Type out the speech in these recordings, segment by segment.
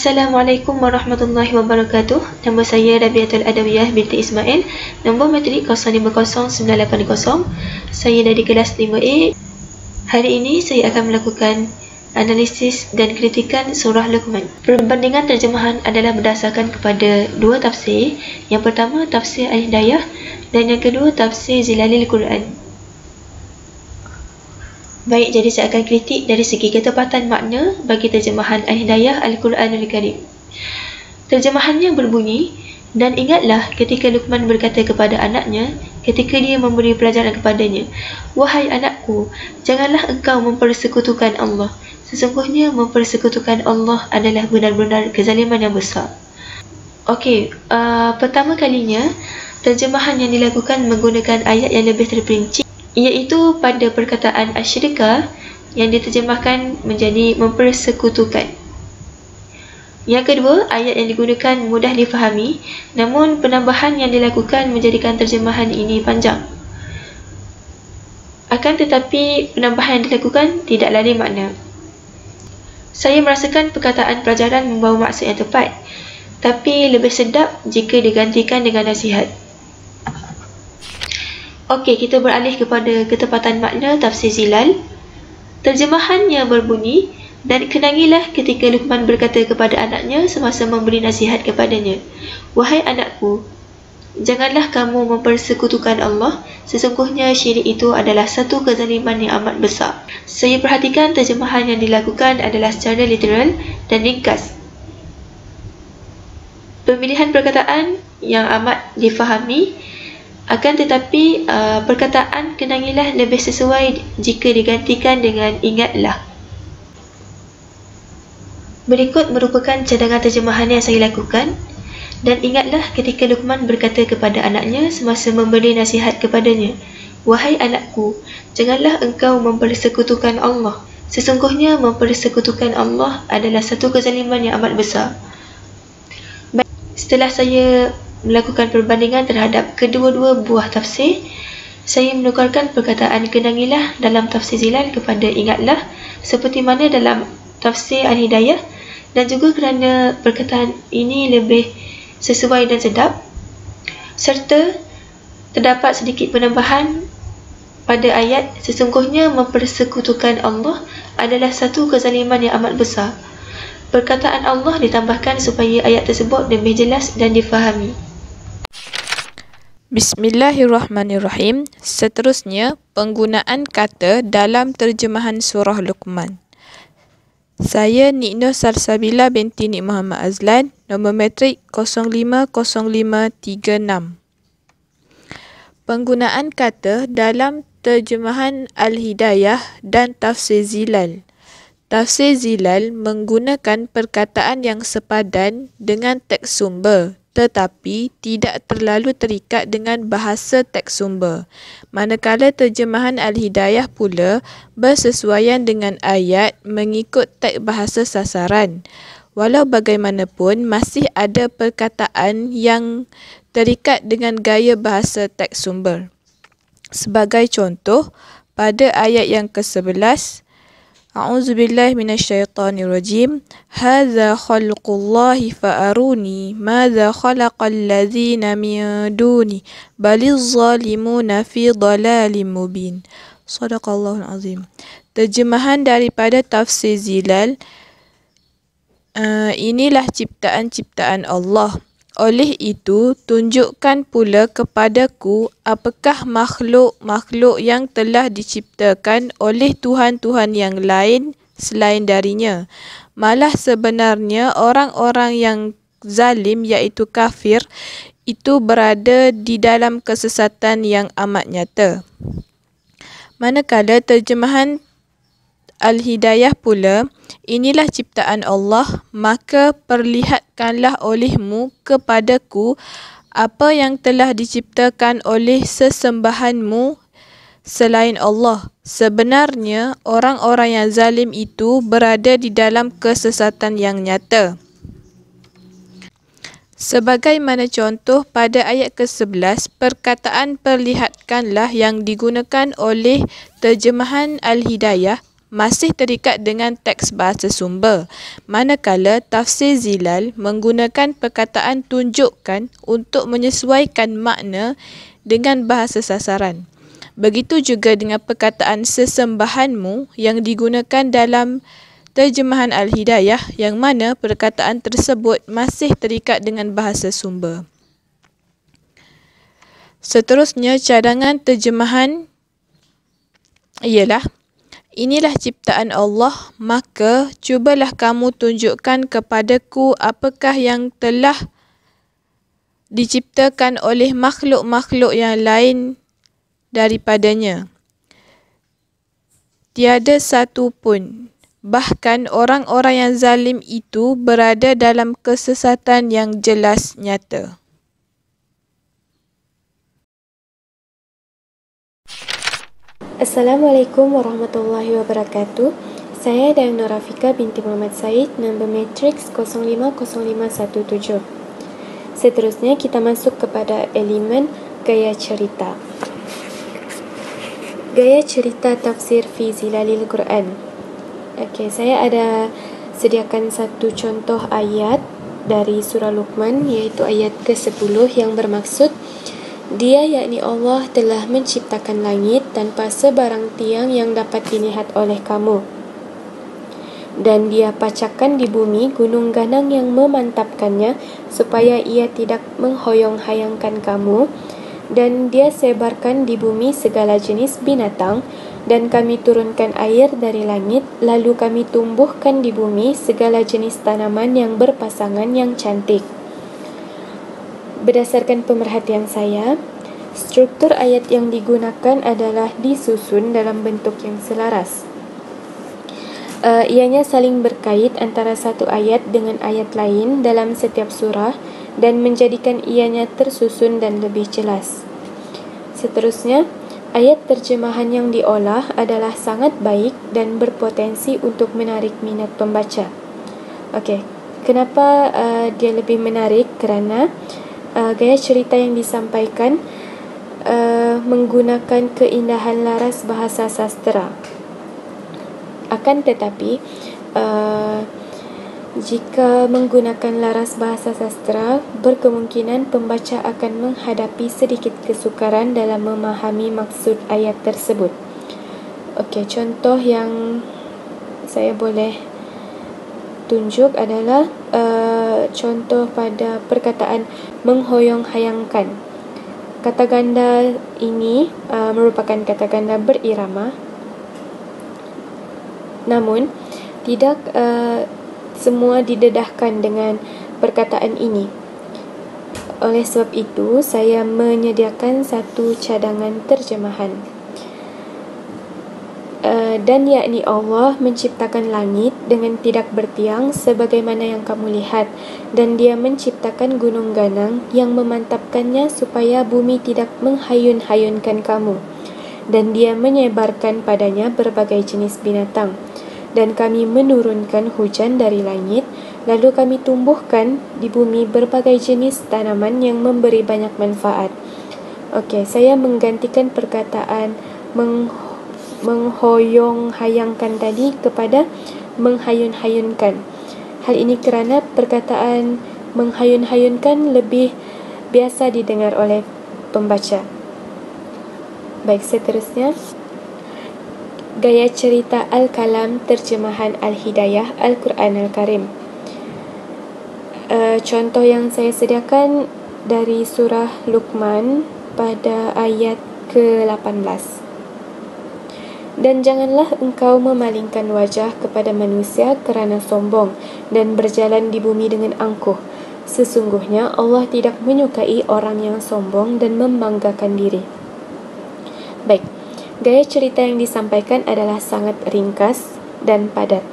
Assalamualaikum warahmatullahi wabarakatuh. Nama saya Rabiatul Adawiyah binti Ismail. Nombor matrik 050980. Saya dari kelas 5A. Hari ini saya akan melakukan analisis dan kritikan surah Luqman. Perbandingan terjemahan adalah berdasarkan kepada dua tafsir. Yang pertama tafsir Al-Hidayah dan yang kedua tafsir Zilalil Quran. Baik, jadi saya akan kritik dari segi ketepatan makna bagi terjemahan Al-Hidayah Al-Quranul Karim. Terjemahannya berbunyi, dan ingatlah ketika Luqman berkata kepada anaknya, ketika dia memberi pelajaran kepadanya, "Wahai anakku, janganlah engkau mempersekutukan Allah. Sesungguhnya mempersekutukan Allah adalah benar-benar kezaliman yang besar." Okey, pertama kalinya, terjemahan yang dilakukan menggunakan ayat yang lebih terperinci, iaitu pada perkataan asyirika yang diterjemahkan menjadi mempersekutukan. Yang kedua, ayat yang digunakan mudah difahami, namun penambahan yang dilakukan menjadikan terjemahan ini panjang. Akan tetapi, penambahan yang dilakukan tidak lari makna. Saya merasakan perkataan pelajaran membawa maksud yang tepat, tapi lebih sedap jika digantikan dengan nasihat. Okey, kita beralih kepada ketepatan makna tafsir Zilal. Terjemahannya berbunyi, dan kenangilah ketika Luqman berkata kepada anaknya semasa memberi nasihat kepadanya, "Wahai anakku, janganlah kamu mempersekutukan Allah. Sesungguhnya syirik itu adalah satu kezaliman yang amat besar." Saya perhatikan terjemahan yang dilakukan adalah secara literal dan ringkas. Pemilihan perkataan yang amat difahami. Akan tetapi, perkataan kenangilah lebih sesuai jika digantikan dengan ingatlah. Berikut merupakan cadangan terjemahan yang saya lakukan. Dan ingatlah ketika Luqman berkata kepada anaknya semasa memberi nasihat kepadanya, "Wahai anakku, janganlah engkau mempersekutukan Allah. Sesungguhnya mempersekutukan Allah adalah satu kezaliman yang amat besar." Setelah saya melakukan perbandingan terhadap kedua-dua buah tafsir, saya menukarkan perkataan kenangilah dalam tafsir Zilal kepada ingatlah seperti mana dalam tafsir Al-Hidayah, dan juga kerana perkataan ini lebih sesuai dan sedap, serta terdapat sedikit penambahan pada ayat sesungguhnya mempersekutukan Allah adalah satu kezaliman yang amat besar. Perkataan Allah ditambahkan supaya ayat tersebut lebih jelas dan difahami. Bismillahirrahmanirrahim. Seterusnya, penggunaan kata dalam terjemahan surah Luqman. Saya Nik Nur Salsabila binti Nik Muhammad Azlan, nombor matrik 050536. Penggunaan kata dalam terjemahan Al-Hidayah dan tafsir Zilal. Tafsir Zilal menggunakan perkataan yang sepadan dengan teks sumber, tetapi tidak terlalu terikat dengan bahasa teks sumber. Manakala terjemahan Al-Hidayah pula bersesuaian dengan ayat mengikut teks bahasa sasaran. Walau bagaimanapun, masih ada perkataan yang terikat dengan gaya bahasa teks sumber. Sebagai contoh, pada ayat yang ke-11, A'udzubillahi minasyaitonirrajim. Hadza khalqullahi fa'aruni madza khalaqal ladzina min duni baliz zalimuna fi dhalalin mubin. Shadaqallahul azim. Terjemahan daripada tafsir Zilal. Inilah ciptaan-ciptaan Allah. Oleh itu, tunjukkan pula kepadaku apakah makhluk-makhluk yang telah diciptakan oleh Tuhan-Tuhan yang lain selain darinya. Malah sebenarnya orang-orang yang zalim iaitu kafir itu berada di dalam kesesatan yang amat nyata. Manakala terjemahan Al-Hidayah pula, inilah ciptaan Allah, maka perlihatkanlah olehmu kepadaku apa yang telah diciptakan oleh sesembahanmu selain Allah. Sebenarnya, orang-orang yang zalim itu berada di dalam kesesatan yang nyata. Sebagaimana contoh pada ayat ke-11, perkataan perlihatkanlah yang digunakan oleh terjemahan Al-Hidayah masih terikat dengan teks bahasa sumber, manakala tafsir Zilal menggunakan perkataan tunjukkan untuk menyesuaikan makna dengan bahasa sasaran. Begitu juga dengan perkataan sesembahanmu yang digunakan dalam terjemahan Al-Hidayah, yang mana perkataan tersebut masih terikat dengan bahasa sumber. Seterusnya, cadangan terjemahan ialah: inilah ciptaan Allah, maka cubalah kamu tunjukkan kepadaku apakah yang telah diciptakan oleh makhluk-makhluk yang lain daripadanya. Tiada satu pun. Bahkan orang-orang yang zalim itu berada dalam kesesatan yang jelas nyata. Assalamualaikum warahmatullahi wabarakatuh. Saya Dayang Norafika binti Muhammad Said, nombor matriks 050517. Seterusnya kita masuk kepada elemen gaya cerita. Gaya cerita tafsir fi zilalil Quran. Okey, saya ada sediakan satu contoh ayat dari surah Luqman, iaitu ayat ke-10 yang bermaksud Dia, yakni Allah, telah menciptakan langit tanpa sebarang tiang yang dapat dilihat oleh kamu. Dan Dia pacakkan di bumi gunung ganang yang memantapkannya supaya ia tidak menghoyong-hayangkan kamu. Dan Dia sebarkan di bumi segala jenis binatang, dan kami turunkan air dari langit, lalu kami tumbuhkan di bumi segala jenis tanaman yang berpasangan yang cantik. Berdasarkan pemerhatian saya, struktur ayat yang digunakan adalah disusun dalam bentuk yang selaras. Ianya saling berkait antara satu ayat dengan ayat lain dalam setiap surah dan menjadikan ianya tersusun dan lebih jelas. Seterusnya, ayat terjemahan yang diolah adalah sangat baik dan berpotensi untuk menarik minat pembaca. Okey, kenapa dia lebih menarik? Kerana gaya cerita yang disampaikan menggunakan keindahan laras bahasa sastera. Akan tetapi, jika menggunakan laras bahasa sastera, berkemungkinan pembaca akan menghadapi sedikit kesukaran dalam memahami maksud ayat tersebut. Okey, contoh yang saya boleh tunjuk adalah contoh pada perkataan menghoyong-hayangkan. Kata ganda ini merupakan kata ganda berirama, namun tidak semua didedahkan dengan perkataan ini. Oleh sebab itu, saya menyediakan satu cadangan terjemahan. Dan yakni Allah menciptakan langit dengan tidak bertiang sebagaimana yang kamu lihat, dan Dia menciptakan gunung ganang yang memantapkannya supaya bumi tidak menghayun-hayunkan kamu, dan Dia menyebarkan padanya berbagai jenis binatang, dan kami menurunkan hujan dari langit, lalu kami tumbuhkan di bumi berbagai jenis tanaman yang memberi banyak manfaat. Okey, saya menggantikan perkataan menghoyong-hayangkan tadi kepada menghayun-hayunkan. Hal ini kerana perkataan menghayun-hayunkan lebih biasa didengar oleh pembaca. Baik, seterusnya, gaya cerita Al-Kalam terjemahan Al-Hidayah Al-Quran Al-Karim. Contoh yang saya sediakan dari surah Luqman pada ayat ke-18. Dan janganlah engkau memalingkan wajah kepada manusia kerana sombong dan berjalan di bumi dengan angkuh. Sesungguhnya Allah tidak menyukai orang yang sombong dan membanggakan diri. Baik, gaya cerita yang disampaikan adalah sangat ringkas dan padat.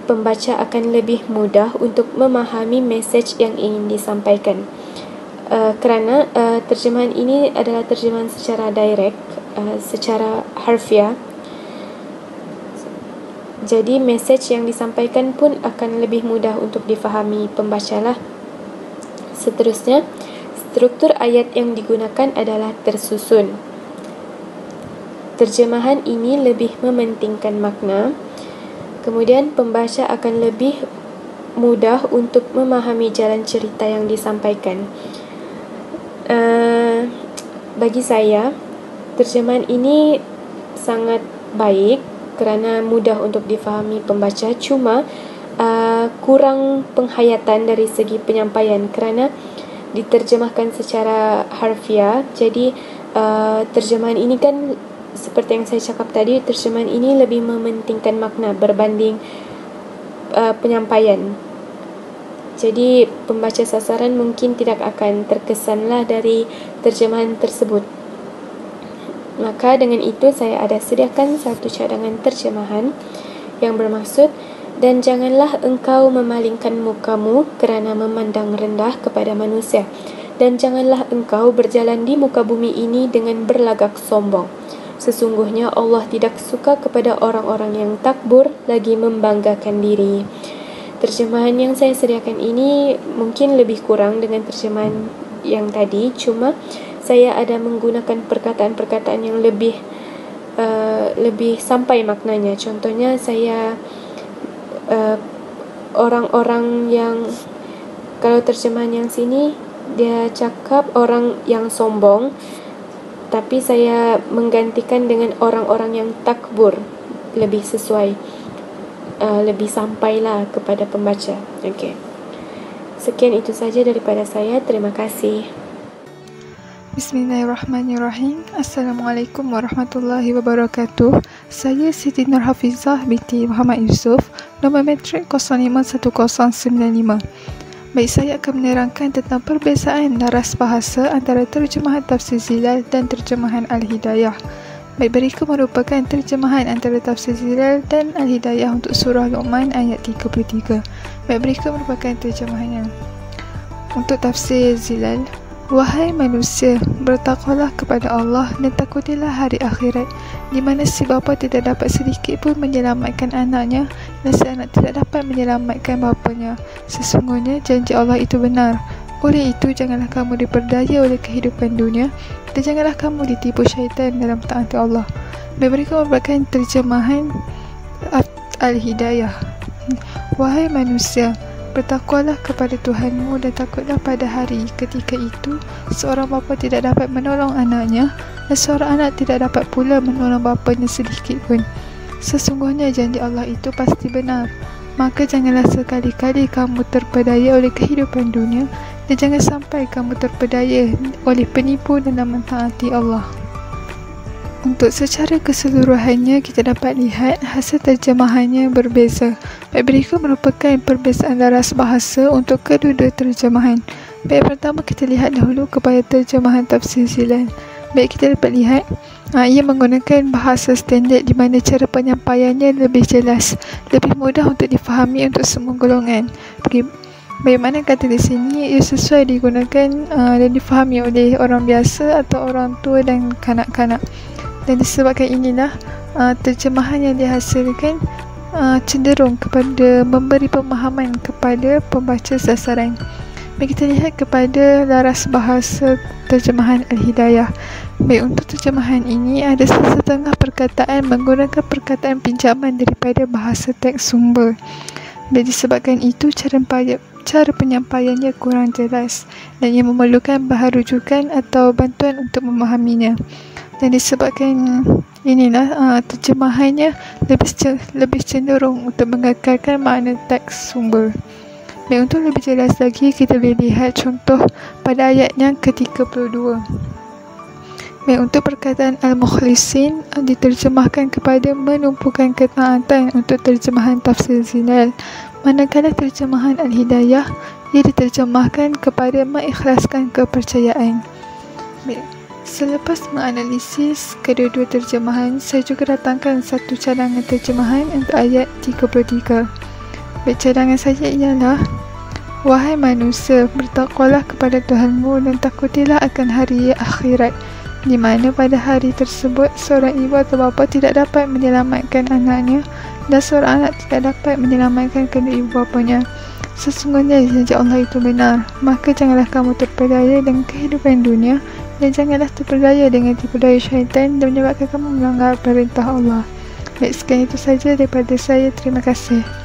Pembaca akan lebih mudah untuk memahami mesej yang ingin disampaikan. Kerana terjemahan ini adalah terjemahan secara direct, secara harfiah. Jadi mesej yang disampaikan pun akan lebih mudah untuk difahami pembaca lah. Seterusnya, struktur ayat yang digunakan adalah tersusun. terjemahan ini lebih mementingkan makna. Kemudian pembaca akan lebih mudah untuk memahami jalan cerita yang disampaikan. Bagi saya, terjemahan ini sangat baik kerana mudah untuk difahami pembaca, cuma kurang penghayatan dari segi penyampaian kerana diterjemahkan secara harfiah. Jadi terjemahan ini kan seperti yang saya cakap tadi, terjemahan ini lebih mementingkan makna berbanding penyampaian. Jadi pembaca sasaran mungkin tidak akan terkesanlah dari terjemahan tersebut. Maka dengan itu saya ada sediakan satu cadangan terjemahan yang bermaksud, dan janganlah engkau memalingkan mukamu kerana memandang rendah kepada manusia, dan janganlah engkau berjalan di muka bumi ini dengan berlagak sombong. Sesungguhnya Allah tidak suka kepada orang-orang yang takbur lagi membanggakan diri. Terjemahan yang saya sediakan ini mungkin lebih kurang dengan terjemahan yang tadi, cuma saya ada menggunakan perkataan-perkataan yang lebih sampai maknanya. Contohnya saya orang-orang yang, kalau terjemahan yang sini dia cakap orang yang sombong, tapi saya menggantikan dengan orang-orang yang takbur, lebih sesuai, lebih sampailah kepada pembaca. Okey. Sekian itu saja daripada saya. Terima kasih. Bismillahirrahmanirrahim. Assalamualaikum warahmatullahi wabarakatuh. Saya Siti Nur Hafizah binti Muhammad Yusof, nombor matrik 051095. Baik, saya akan menerangkan tentang perbezaan laras bahasa antara terjemahan tafsir Zilal dan terjemahan Al-Hidayah. Baik, berikut merupakan terjemahan antara tafsir Zilal dan Al-Hidayah untuk surah Luqman ayat 33. Baik, berikut merupakan terjemahannya. Untuk tafsir Zilal: wahai manusia, bertakwalah kepada Allah dan takutilah hari akhirat, di mana si bapa tidak dapat sedikit pun menyelamatkan anaknya dan si anak tidak dapat menyelamatkan bapanya. Sesungguhnya janji Allah itu benar. Oleh itu, janganlah kamu diperdaya oleh kehidupan dunia dan janganlah kamu ditipu syaitan dalam taati Allah. Berikut merupakan terjemahan Al-Hidayah. Wahai manusia, bertakwalah kepada Tuhanmu dan takutlah pada hari ketika itu seorang bapa tidak dapat menolong anaknya dan seorang anak tidak dapat pula menolong bapanya sedikit pun. Sesungguhnya janji Allah itu pasti benar. Maka janganlah sekali-kali kamu terpedaya oleh kehidupan dunia dan jangan sampai kamu terpedaya oleh penipu dalam mentaati Allah. Untuk secara keseluruhannya, kita dapat lihat hasil terjemahannya berbeza. Baik, berikut merupakan perbezaan laras bahasa untuk kedua-dua terjemahan. Baik, pertama kita lihat dahulu kepada terjemahan tafsir Zilal. Baik, kita dapat lihat ia menggunakan bahasa standard di mana cara penyampaiannya lebih jelas, lebih mudah untuk difahami untuk semua golongan. Bagaimana kata di sini, ia sesuai digunakan dan difahami oleh orang biasa atau orang tua dan kanak-kanak. Dan disebabkan inilah terjemahan yang dihasilkan cenderung kepada memberi pemahaman kepada pembaca sasaran. Baik, kita lihat kepada laras bahasa terjemahan Al-Hidayah. Baik, untuk terjemahan ini ada setengah perkataan menggunakan perkataan pinjaman daripada bahasa teks sumber. Baik, disebabkan itu cara penyampaiannya kurang jelas dan ia memerlukan bahan rujukan atau bantuan untuk memahaminya. Dan disebabkan inilah terjemahannya lebih cenderung untuk mengekalkan makna teks sumber. Dan untuk lebih jelas lagi, kita boleh lihat contoh pada ayat yang ke-32. Baik, untuk perkataan Al-Mukhlisin diterjemahkan kepada menumpukan ketaatan untuk terjemahan tafsir Zilal, manakala terjemahan Al-Hidayah ia diterjemahkan kepada mengikhlaskan kepercayaan. Baik, selepas menganalisis kedua-dua terjemahan, saya juga datangkan satu cadangan terjemahan untuk ayat 33. Baik, cadangan saya ialah: wahai manusia, bertakwalah kepada Tuhanmu dan takutilah akan hari akhirat, di mana pada hari tersebut seorang ibu atau bapa tidak dapat menyelamatkan anaknya dan seorang anak tidak dapat menyelamatkan kedua ibu bapanya. Sesungguhnya janji Allah itu benar. Maka janganlah kamu terpedaya dengan kehidupan dunia Dan janganlah terpedaya dengan tipu daya syaitan dan menyebabkan kamu melanggar perintah Allah. Baik, sekian itu saja daripada saya. Terima kasih.